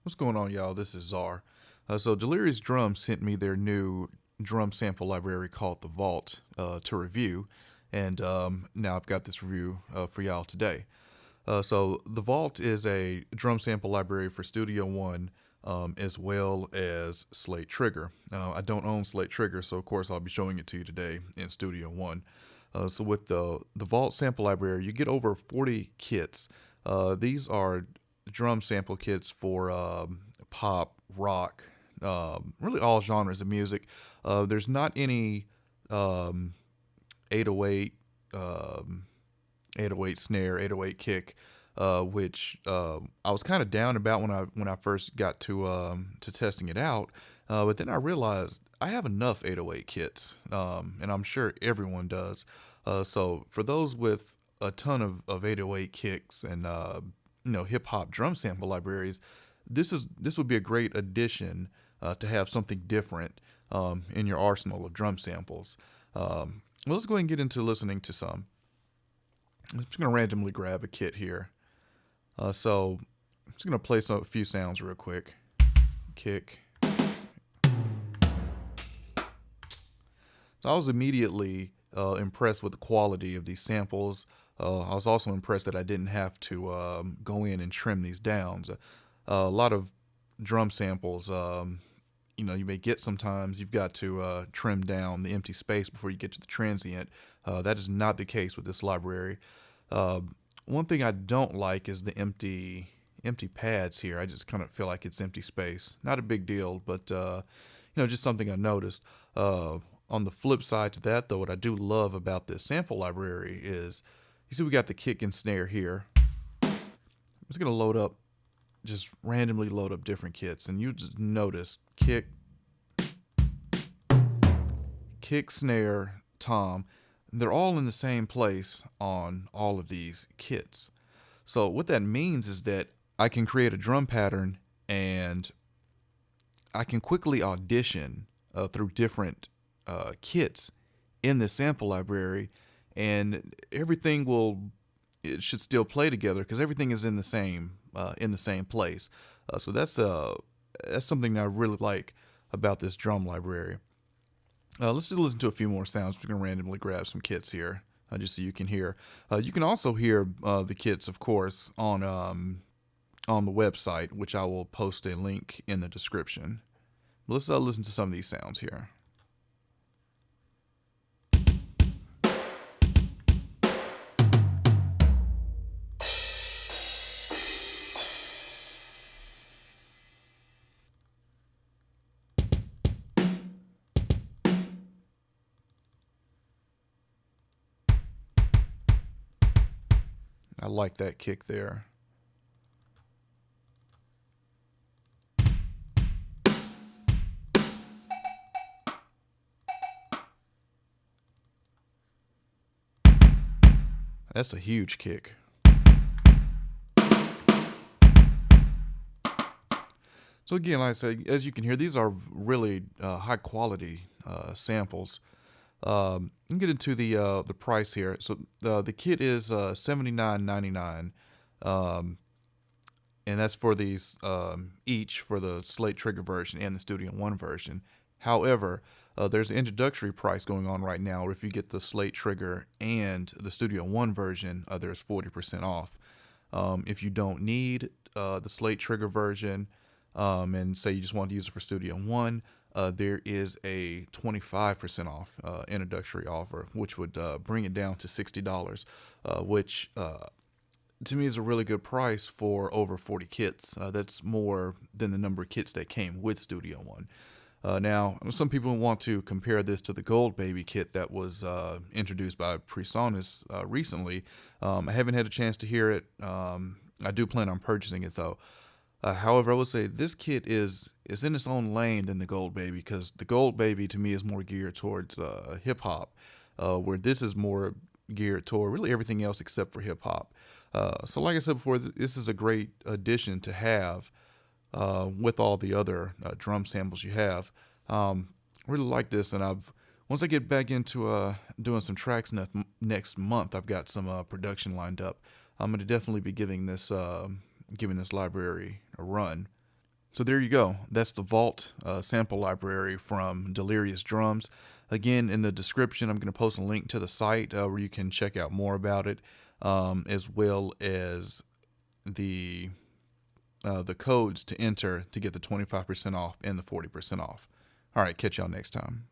What's going on, y'all? This is Czar. So Delirious Drums sent me their new drum sample library called The Vault to review, and now I've got this review for y'all today. So The Vault is a drum sample library for Studio One, as well as Slate Trigger. I don't own Slate Trigger, so of course I'll be showing it to you today in Studio One. So with the Vault sample library, you get over 40 kits. These are drum sample kits for pop, rock, really all genres of music. There's not any um, 808, 808 snare, 808 kick, which I was kind of down about when I first got to testing it out. But then I realized I have enough 808 kits, and I'm sure everyone does. So for those with a ton of 808 kicks and hip hop drum sample libraries, this would be a great addition to have something different in your arsenal of drum samples. Well, let's go ahead and get into listening to some. I'm just gonna randomly grab a kit here. So I'm just gonna play a few sounds real quick. Kick. So I was immediately impressed with the quality of these samples. I was also impressed that I didn't have to go in and trim these down. A lot of drum samples, you may get sometimes you've got to trim down the empty space before you get to the transient. That is not the case with this library. Uh, One thing I don't like is the empty pads here. I just kind of feel like it's empty space. Not a big deal, but just something I noticed. On the flip side to that, though, what I do love about this sample library is, you see, we got the kick and snare here. I'm just gonna just randomly load up different kits, and you just notice kick, snare, tom. They're all in the same place on all of these kits. So what that means is that I can create a drum pattern and I can quickly audition through different kits in the sample library, and it should still play together because everything is in the same place. So that's something that I really like about this drum library. Let's just listen to a few more sounds. We're gonna randomly grab some kits here, just so you can hear. You can also hear the kits, of course, on the website, which I will post a link in the description. Let's listen to some of these sounds here. I like that kick there. That's a huge kick. So again, like I said, as you can hear, these are really high quality samples. You can get into the price here. So the kit is $79.99, and that's for these each for the Slate Trigger version and the Studio One version. However, there's an introductory price going on right now, where if you get the Slate Trigger and the Studio One version, there's 40% off. If you don't need the Slate Trigger version, and say you just want to use it for Studio One, there is a 25% off introductory offer, which would bring it down to $60, which to me is a really good price for over 40 kits. That's more than the number of kits that came with Studio One. Now, some people want to compare this to the Gold Baby kit that was introduced by Presonus recently. I haven't had a chance to hear it. I do plan on purchasing it, though. However, I would say this kit is in its own lane than the Gold Baby, because the Gold Baby to me is more geared towards hip hop, where this is more geared toward really everything else except for hip hop. So, like I said before, this is a great addition to have with all the other drum samples you have. Really like this, and once I get back into doing some tracks next month, I've got some production lined up. I'm going to definitely be giving this library a run. So there you go. That's the Vault sample library from Delirious Drums. Again, in the description, I'm going to post a link to the site where you can check out more about it, as well as the codes to enter to get the 25% off and the 40% off. All right, catch y'all next time.